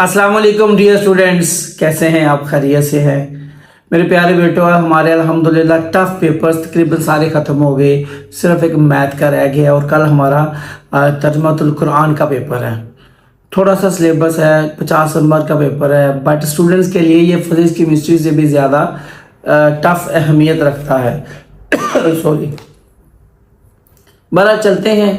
अस्सलाम वालेकुम dear students, कैसे हैं आप? खैरियत से हैं मेरे प्यारे बेटो? हमारे अल्हम्दुलिल्लाह टफ़ पेपर्स तकरीबन सारे ख़त्म हो गए, सिर्फ एक मैथ का रह गया और कल हमारा तर्जुमातुल कुरान का पेपर है। थोड़ा सा सिलेबस है, 50 नंबर का पेपर है, बट स्टूडेंट्स के लिए ये फिज़िक्स केमिस्ट्री से भी ज़्यादा टफ़ अहमियत रखता है। सॉरी, बड़ा चलते हैं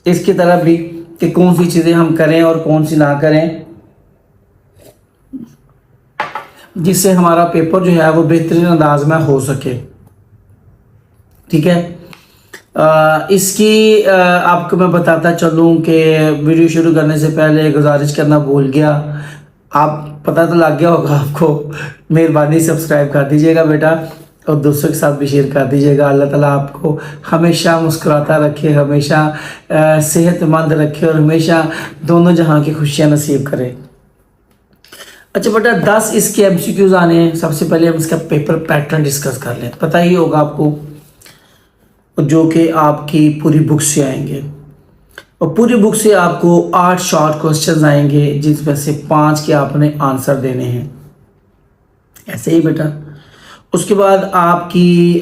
इसकी तरफ भी कि कौन सी चीज़ें हम करें और कौन सी ना करें, जिससे हमारा पेपर जो है वो बेहतरीन अंदाज में हो सके। ठीक है, इसकी आपको मैं बताता चलूँ कि वीडियो शुरू करने से पहले गुजारिश करना भूल गया, आप पता तो लग गया होगा आपको, मेहरबानी सब्सक्राइब कर दीजिएगा बेटा और दोस्तों के साथ भी शेयर कर दीजिएगा। अल्लाह ताला आपको हमेशा मुस्कुराता रखे, हमेशा सेहतमंद रखे और हमेशा दोनों जहां की खुशियां नसीब करे। अच्छा बेटा, 10 इसके एमसीक्यूज आने हैं। सबसे पहले हम इसका पेपर पैटर्न डिस्कस कर लें। पता ही होगा आपको, जो कि आपकी पूरी बुक से आएंगे और पूरी बुक से आपको 8 शॉर्ट क्वेश्चंस आएंगे, जिसमें से 5 के आपने आंसर देने हैं। ऐसे ही बेटा, उसके बाद आपकी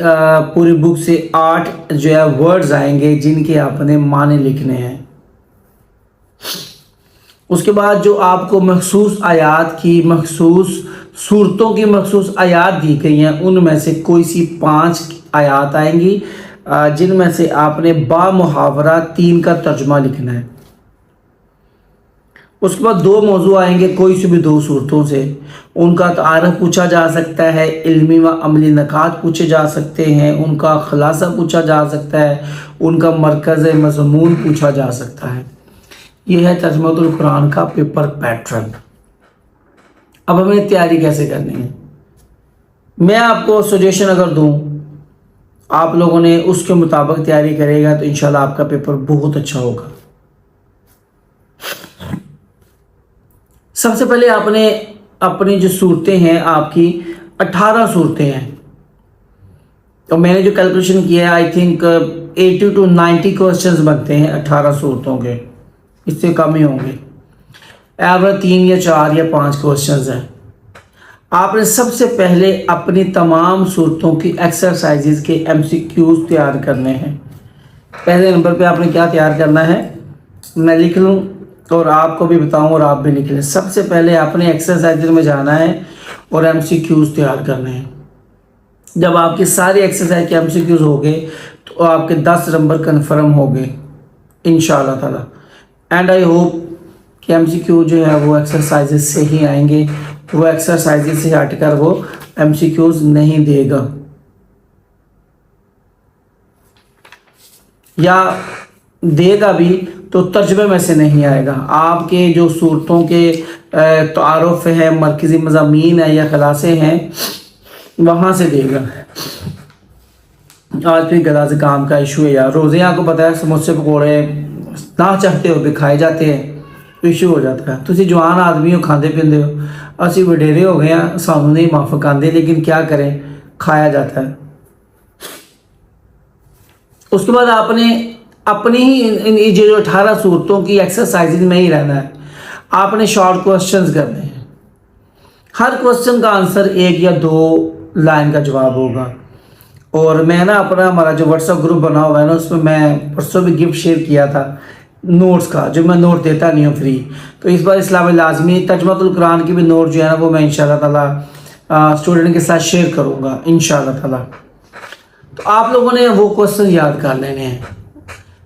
पूरी बुक से 8 जो है वर्ड्स आएंगे, जिनके आपने माने लिखने हैं। उसके बाद जो आपको मखसूस आयात की, मखसूस सूरतों की मखसूस आयात दी गई हैं, उनमें से कोई सी 5 आयात आएंगी, जिनमें से आपने बा मुहावरा 3 का तर्जुमा लिखना है। उसके बाद 2 मौजू आएंगे, कोई से भी 2 सूरतों से, उनका तारफ़ पूछा जा सकता है, इल्मी व अमली नकात पूछे जा सकते हैं, उनका खुलासा पूछा जा सकता है, उनका मरकज़ मज़मून पूछा जा सकता है। यह है तर्जुमातुल कुरान का पेपर पैटर्न। अब हमें तैयारी कैसे करनी है, मैं आपको सजेशन अगर दूं, आप लोगों ने उसके मुताबिक तैयारी करेगा तो इंशाल्लाह आपका पेपर बहुत अच्छा होगा। सबसे पहले आपने अपनी जो सूरतें हैं, आपकी 18 सूरतें हैं, तो मैंने जो कैलकुलेशन किया है, आई थिंक 80 to 90 क्वेश्चंस बनते हैं 18 सूरतों के, इससे कम ही होंगे। एवरेज 3 या 4 या 5 क्वेश्चंस हैं। आपने सबसे पहले अपनी तमाम सूरतों की एक्सरसाइजेज के एमसीक्यूज तैयार करने हैं। पहले नंबर पे आपने क्या तैयार करना है, मैं लिख लूँ और आपको भी बताऊं और आप भी लिख लें। सबसे पहले आपने एक्सरसाइज में जाना है और एमसीक्यूज तैयार करने हैं। जब आपके सारे एक्सरसाइज के एमसीक्यूज हो गए तो आपके 10 नंबर कन्फर्म हो गए इंशाअल्लाह ताला। एंड आई होप कि एमसीक्यू जो है वो एक्सरसाइजेज से ही आएंगे, वो एक्सरसाइजेज से हटकर वो एमसीक्यूज नहीं देगा, या देगा भी तो तर्जुमे में से नहीं आएगा। आपके जो सूरतों के तारुफ है, मरकज़ी मज़ामीन है या खलासे हैं, वहाँ से देगा। आज भी गला ज़ुकाम का इशू है यार, रोज़े आपको पता है समोसे पकौड़े ना चाहते हो भी खाए जाते हैं, तो इशू हो जाता है। तुसी जवान आदमी हो, खाते पींदे हो, असी वडेरे हो गए हैं, सानू नहीं माफक आते, लेकिन क्या करें, खाया जाता है। उसके बाद आपने अपनी ही जो 18 सूरतों की एक्सरसाइज में ही रहना है। आपने शॉर्ट क्वेश्चंस करने हैं, हर क्वेश्चन का आंसर 1 या 2 लाइन का जवाब होगा। और मैं ना अपना हमारा जो व्हाट्सएप ग्रुप बना हुआ है ना, उसमें मैं परसों भी गिफ्ट शेयर किया था नोट्स का, जो मैं नोट देता नहीं हूँ फ्री, तो इस बार इस्लाम लाजमी तर्जुमातुल कुरान की भी नोट जो है ना वो मैं इंशाअल्लाह ताला स्टूडेंट के साथ शेयर करूँगा इंशाअल्लाह ताला। तो आप लोगों ने वो क्वेश्चन याद कर लेने हैं।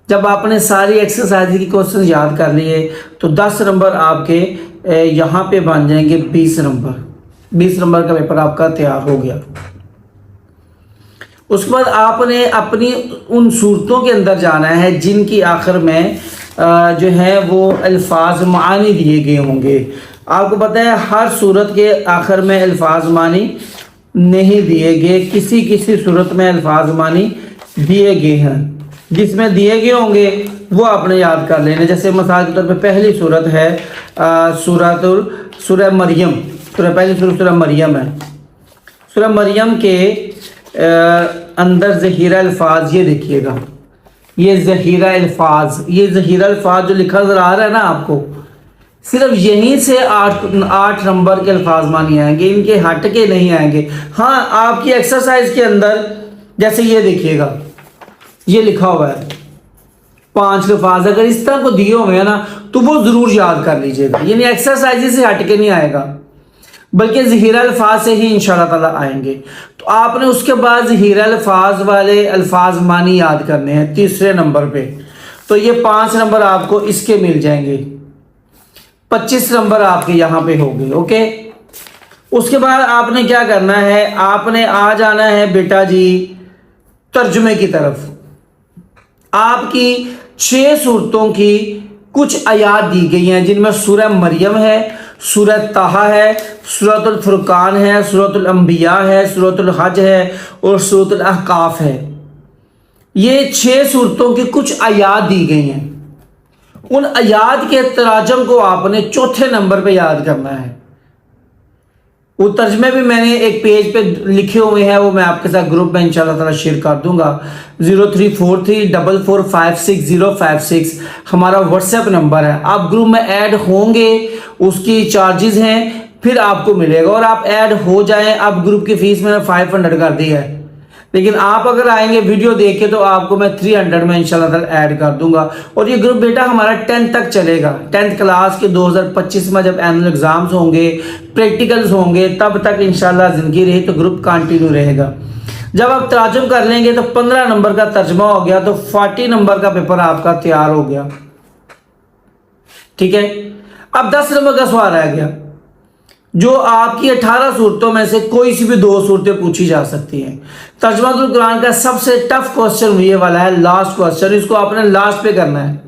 जब आपने सारी एक्सरसाइज की क्वेश्चन याद कर लिए तो 10 नंबर आपके यहाँ पे बन जाएंगे 20 नंबर। 20 नंबर का पेपर आपका तैयार हो गया। उसके बाद आपने अपनी उन सूरतों के अंदर जाना है जिनकी आखिर में जो है वो अल्फाज मानी दिए गए होंगे। आपको पता है हर सूरत के आखिर में अल्फाज मानी नहीं दिए गए, किसी किसी सूरत में अल्फाज मानी दिए गए हैं। जिसमें दिए गए होंगे वो आपने याद कर लेने। जैसे मिसाल के तौर पे पहली सूरत है सूरह मरियम, पहली सूरह मरियम है। सूरह मरियम के अंदर ज़हीरा अल्फाज, ये देखिएगा, ये ज़हीरा अल्फाज, ये ज़हीरा अल्फाज जो लिखा नजर आ रहा है ना आपको, सिर्फ यहीं से 8 नंबर के अल्फाज मानी आएंगे, इनके हट के नहीं आएंगे। हाँ, आपकी एक्सरसाइज के अंदर जैसे ये देखिएगा, ये लिखा हुआ है 5 अल्फाज, अगर इस तरह को दिए हुए हैं ना तो वो जरूर याद कर लीजिएगा, यानी एक्सरसाइज से हट के नहीं आएगा, बल्कि ज़हीरा अल्फाज से ही इंशाल्लाह ताला आएंगे। तो आपने उसके बाद ज़हीरा अल्फाज वाले अल्फाज मानी याद करने हैं तीसरे नंबर पे। तो ये 5 नंबर आपको इसके मिल जाएंगे, 25 नंबर आपके यहाँ पे होंगे। ओके, उसके बाद आपने क्या करना है, आपने आ जाना है बेटा जी तर्जुमे की तरफ। आपकी 6 सूरतों की कुछ आयात दी गई हैं, जिनमें सूरह मरियम है, सूरह ताहा है, सूरतुल फुरकान है, सूरतुल अंबिया है, सूरतुल हज है और सूरतुल अहकाफ है। ये 6 सूरतों की कुछ आयात दी गई हैं। उन आयात के तराजम को आपने चौथे नंबर पे याद करना है। वो तर्जमे भी मैंने एक पेज पे लिखे हुए हैं, वो मैं आपके साथ ग्रुप में इंशाल्लाह ताला शेयर कर दूंगा। 0343445056 हमारा व्हाट्सएप नंबर है। आप ग्रुप में ऐड होंगे, उसकी चार्जेस हैं, फिर आपको मिलेगा। और आप ऐड हो जाएं, आप ग्रुप की फीस मैंने 500 कर दी है, लेकिन आप अगर आएंगे वीडियो देख के तो आपको मैं 300 में इंशाल्लाह ताला ऐड कर दूंगा। और ये ग्रुप बेटा हमारा 10th तक चलेगा। 10th क्लास के 2025 में जब एनुअल एग्जाम्स होंगे, प्रैक्टिकल्स होंगे, तब तक इंशाल्लाह जिंदगी रही तो ग्रुप कंटिन्यू रहेगा। जब आप तर्जुम कर लेंगे तो 15 नंबर का तर्जुमा हो गया, तो 40 नंबर का पेपर आपका तैयार हो गया। ठीक है, अब 10 नंबर का सवाल रह गया, जो आपकी 18 सूरतों में से कोई सी भी 2 सूरतें पूछी जा सकती हैं। तर्जुमातुल कुरान का सबसे टफ क्वेश्चन ये वाला है, लास्ट क्वेश्चन, इसको आपने लास्ट पे करना है,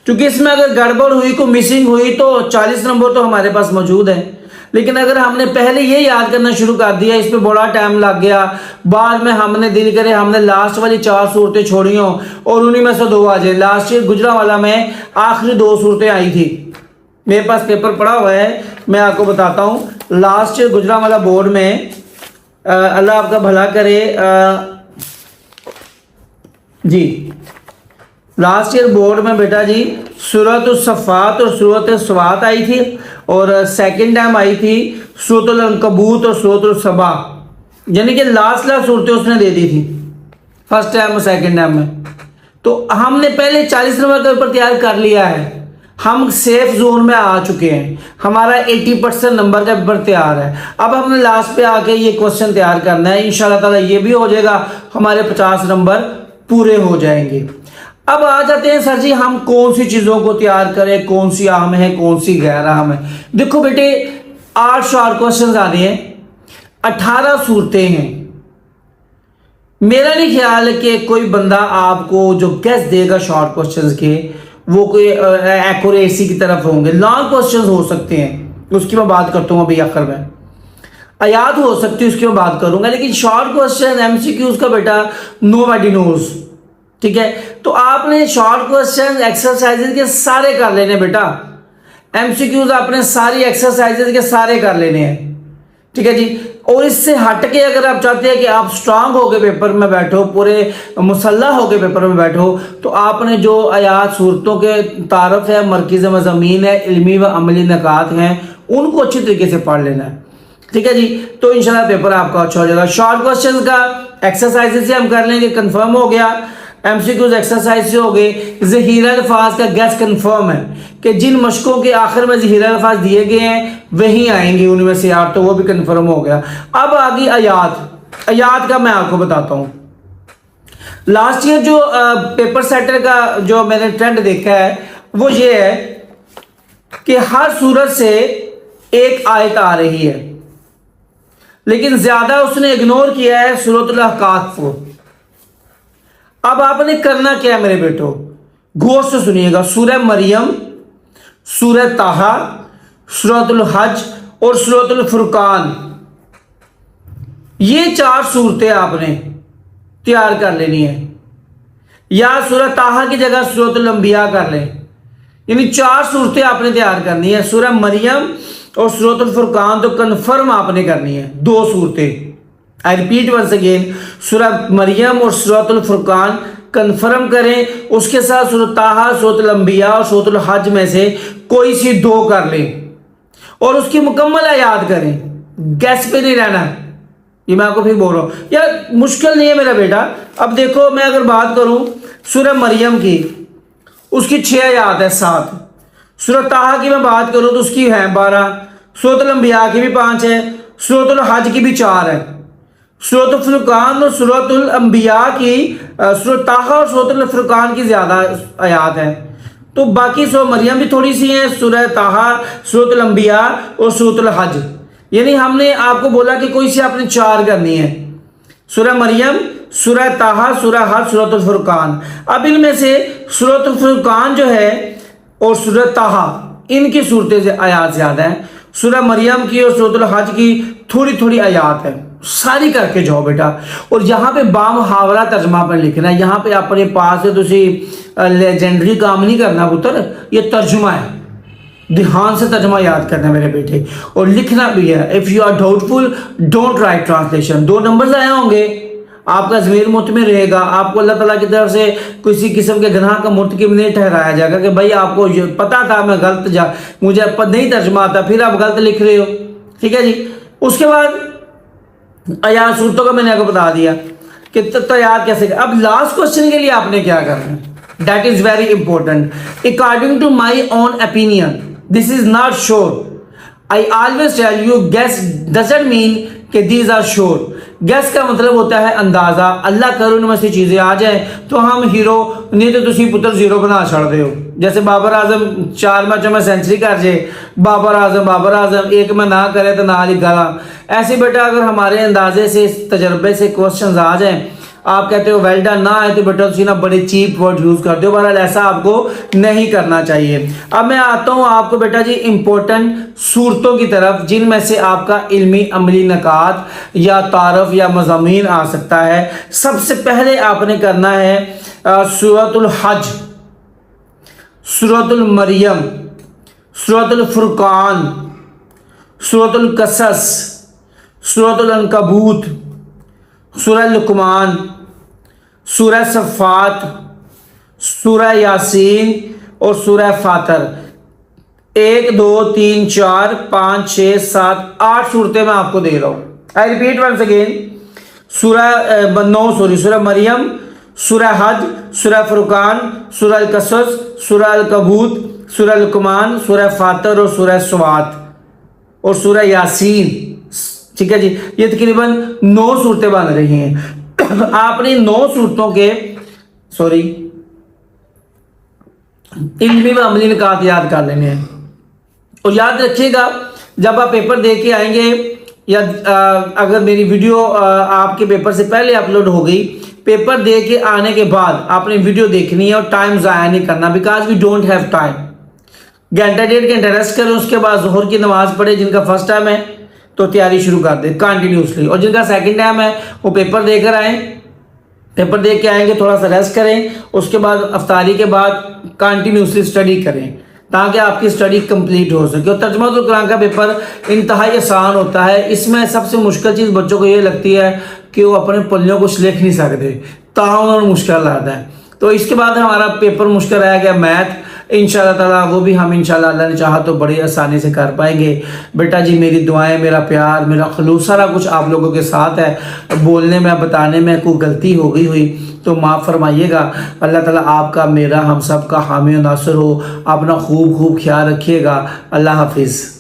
क्योंकि इसमें अगर गड़बड़ हुई, को मिसिंग हुई तो 40 नंबर तो हमारे पास मौजूद है। लेकिन अगर हमने पहले ये याद करना शुरू कर दिया, इस पर बड़ा टाइम लग गया, बाद में हमने दिल करे हमने लास्ट वाली 4 सूरतें छोड़ी हों और उन्हीं में से 2 आ जाए। लास्ट ईयर गुजरांवाला में आखिरी 2 सूरतें आई थी, मेरे पास पेपर पड़ा हुआ है, मैं आपको बताता हूँ। लास्ट ईयर गुजरांवाला बोर्ड में अल्लाह आपका भला करे जी, लास्ट ईयर बोर्ड में बेटा जी सूरतुल सफ़ात और सूरत स्वात आई थी, और सेकंड टाइम आई थी सूरतुल अनकबूत और सूरतुल सबा, यानी कि लास्ट सूरतें उसने दे दी थी फर्स्ट टाइम और सेकंड टाइम में। तो हमने पहले 40 नंबर का पेपर तैयार कर लिया है, हम सेफ जोन में आ चुके हैं, हमारा 80% नंबर का पेपर तैयार है। अब हमने लास्ट पे आके ये क्वेश्चन तैयार करना है, इंशाल्लाह ताला ये भी हो जाएगा, हमारे 50 नंबर पूरे हो जाएंगे। अब आ जाते हैं सर जी हम कौन सी चीज़ों को तैयार करें, कौन सी अहम है, कौन सी गैर अहम है। देखो बेटे 8 शॉर्ट क्वेश्चन आ रहे हैं, 18 सूरतें हैं। मेरा नहीं ख्याल है कि कोई बंदा आपको जो गेस देगा शॉर्ट क्वेश्चंस के वो कोई एक्यूरेसी की तरफ होंगे। लॉन्ग क्वेश्चंस हो सकते हैं, उसकी मैं बात करता हूँ अभी आखिर में। आयात हो सकती है, उसकी मैं बात करूंगा, लेकिन शॉर्ट क्वेश्चन एमसीक्यूज का बेटा नोबडी नोज। ठीक है, तो आपने शॉर्ट क्वेश्चन एक्सरसाइजेज के सारे कर लेने बेटा, एमसीक्यूज आपने सारी एक्सरसाइजेज के सारे कर लेने हैं। ठीक है जी, और इससे हट के अगर आप चाहते हैं कि आप स्ट्रांग होकर पेपर में बैठो, पूरे मुसल्लह होकर पेपर में बैठो, तो आपने जो आयात सूरतों के तारफ है, मरकज़ मज़ामीन है, इल्मी व अमली नकात हैं, उनको अच्छी तरीके से पढ़ लेना है। ठीक है जी, तो इंशाल्लाह पेपर आपका अच्छा हो जाएगा। शॉर्ट क्वेश्चन का एक्सरसाइज से हम कर लेंगे, कंफर्म हो गया। एमसीक्यूज एक्सरसाइज से हो गए। ज़हीरा अल्फाज का गैस कंफर्म है कि जिन मशकों के आखिर में ज़हीरा अल्फाज दिए गए हैं वही आएंगे उनमें से 8, तो वो भी कंफर्म हो गया। अब आ गई आयात। आयात का मैं आपको बताता हूँ, लास्ट ईयर जो पेपर सेटर का जो मैंने ट्रेंड देखा है वो ये है कि हर सूरत से एक आयत आ रही है, लेकिन ज्यादा उसने इग्नोर किया है सूरतुल अहकाफ को। अब आपने करना क्या है मेरे बेटो, गौर से सुनिएगा। सूरह मरियम, सूरह ताहा, सूरतुल हज और सूरतुल फुरकान, ये 4 सूरतें आपने तैयार कर लेनी है, या सूरह ताहा की जगह सूरतुल अंबिया कर लें, यानी 4 सूरतें आपने तैयार करनी है। सूरह मरियम और सूरतुल फुरकान तो कन्फर्म आपने करनी है, 2 सूरतें। आई रिपीट वंस अगेन, सूरह मरियम और सूरतुल फुरकान کنفرم کریں. اس کے ساتھ سورۃ طٰہٰ، سورۃ الانبیاء اور سورۃ الحج میں سے کوئی سی 2 کر لیں اور اس کی مکمل آیات کریں. گیس پہ نہیں رہنا. یہ میں آپ کو پھر بول رہا ہوں یار مشکل نہیں ہے میرا بیٹا. اب دیکھو میں اگر بات کروں سورہ مریم کی، اس کی 6 آیات ہے 7. سورۃ طٰہٰ کی میں بات کروں تو اس کی ہے 12. سورۃ الانبیاء کی بھی 5 ہے. سورۃ الحج کی بھی 4 ہے. سورۃ الفرقان اور سورۃ الانبیاء کی سورۃ طٰہٰ اور سورۃ الفرقان کی زیادہ آیات ہیں. تو باقی سورہ مریم بھی تھوڑی سی ہیں، سورہ طٰہٰ، سورۃ الانبیاء اور سورۃ الحج. یعنی ہم نے آپ کو بولا کہ کوئی سی آپ نے 4 کرنی ہے، سورہ مریم، سورہ طٰہٰ، سورہ حج، سورۃ الفرقان. اب ان میں سے سورۃ الفرقان جو ہے اور سورہ طٰہٰ ان کی صورتیں آیات زیادہ ہیں. سورہ مریم کی اور سورۃ الحج کی تھوڑی تھوڑی آیات ہیں. ساری کر کے جاؤ بیٹا. اور یہاں پہ بامحاورہ ترجمہ پر لکھنا ہے. یہاں پہ اپنے پاس ہے تسی لیجنڈری کام نہیں کرنا پتر، یہ ترجمہ ہے. دھیان سے ترجمہ یاد کرنا ہے میرے بیٹے، اور لکھنا بھی ہے. If you are doubtful don't write translation. 2 numbers آئے ہوں گے، آپ کا ضمیر مطمئن رہے گا. آپ کو اللہ تعالیٰ کی طرف سے کسی قسم کے گناہ کا مرتکب نہیں ٹھہرایا جائے گا کہ بھائی آپ کو یہ پتا تھا میں غلط مجھے نہیں ترجمہ آتا پھر آپ غلط لکھ رہے ہو. ٹھیک ہے جی. اس کے بعد آیات صورتوں کا میں نے آپ کو بتا دیا کہ آیات کیسے. اب لاسٹ کوشچن کے لیے آپ نے کیا کرنا ہے، that is very important. According to my own opinion this is not sure. I always tell you guess doesn't mean کہ دیز آر شور. گیس کا مطلب ہوتا ہے اندازہ. اللہ کرو ان میں سے چیزیں آ جائیں تو ہم ہیرو، نہیں تو تسی پتر 0 بنا چھڑ دے ہو. جیسے بابر اعظم 4 میچوں میں سینچری کر جائے، بابر اعظم 1 میں نہ کرے تو نہ ہی گالا. ایسے بیٹا اگر ہمارے اندازے سے تجربے سے کوسچنز آ جائیں، آپ کہتے ہو ویل ڈن نہ آئے تو بیٹا تسی نا بڑے چیپ ورڈ یوز کرتے ہو. بہرحال ایسا آپ کو نہیں کرنا چاہیے. اب میں آتا ہوں آپ کو بیٹا جی امپورٹنٹ صورتوں کی طرف جن میں سے آپ کا علمی عملی نکات یا تعارف یا مضامین آ سکتا ہے. سب سے پہلے آپ نے کرنا ہے سورۃ الحج، سورۃ المریم، سورۃ الفرقان، سورۃ القصص، سورۃ العنکبوت، سورہ لقمان، سورہ صفات، سورہ یاسین اور سورہ فاطر. 1 2 3 4 5 6 7 8 صورتیں میں آپ کو دے رہا ہوں. I repeat once again. سورہ مریم، سورہ حج، سورہ فرقان، سورہ القصص، سورہ العنکبوت، سورہ لقمان، سورہ فاطر اور سورہ صفات اور سورہ یاسین. ٹھیک ہے جی. یہ تقریباً 9 صورتیں بن رہی ہیں. آپ نے 9 صورتوں کے علمی و عملی نکات یاد کر لینے ہیں. اور یاد رکھیے گا جب آپ پیپر دے کے آئیں گے یا اگر میری ویڈیو آپ کے پیپر سے پہلے اپلوڈ ہو گئی، پیپر دے کے آنے کے بعد آپ نے ویڈیو دیکھنی ہے اور ٹائم ضائع نہیں کرنا، because we don't have time. 1.5 گھنٹہ ریسٹ کریں، اس کے بعد ظہر کی نماز پڑھے. جن کا فرسٹ ٹائم ہے تو تیاری شروع کر دیں کنٹینیوسلی، اور جن کا سیکنڈ ٹائم ہے وہ پیپر دے کر آئیں. پیپر دے کے آئیں گے تھوڑا سا ریسٹ کریں، اس کے بعد افطاری کے بعد کنٹینیوسلی اسٹڈی کریں تاکہ آپ کی اسٹڈی کمپلیٹ ہو سکے. اور ترجمہ القرآن کا پیپر انتہائی آسان ہوتا ہے. اس میں سب سے مشکل چیز بچوں کو یہ لگتی ہے کہ وہ اپنے پلیوں کچھ لکھ نہیں سکتے، تاہم انہوں نے مشکل آتا ہے. تو اس کے بعد ہمارا پیپر مشکل رہ گیا میتھ. انشاءاللہ تعالیٰ وہ بھی ہم انشاءاللہ اللہ نے چاہا تو بڑی آسانی سے کر پائیں گے. بیٹا جی میری دعائیں، میرا پیار، میرا خلوص سارا کچھ آپ لوگوں کے ساتھ ہے. بولنے میں بتانے میں کوئی غلطی ہو گئی ہوئی تو معاف فرمائیے گا. اللہ تعالیٰ آپ کا، میرا، ہم سب کا حامی و ناصر ہو. اپنا خوب خیال رکھیے گا. اللہ حافظ.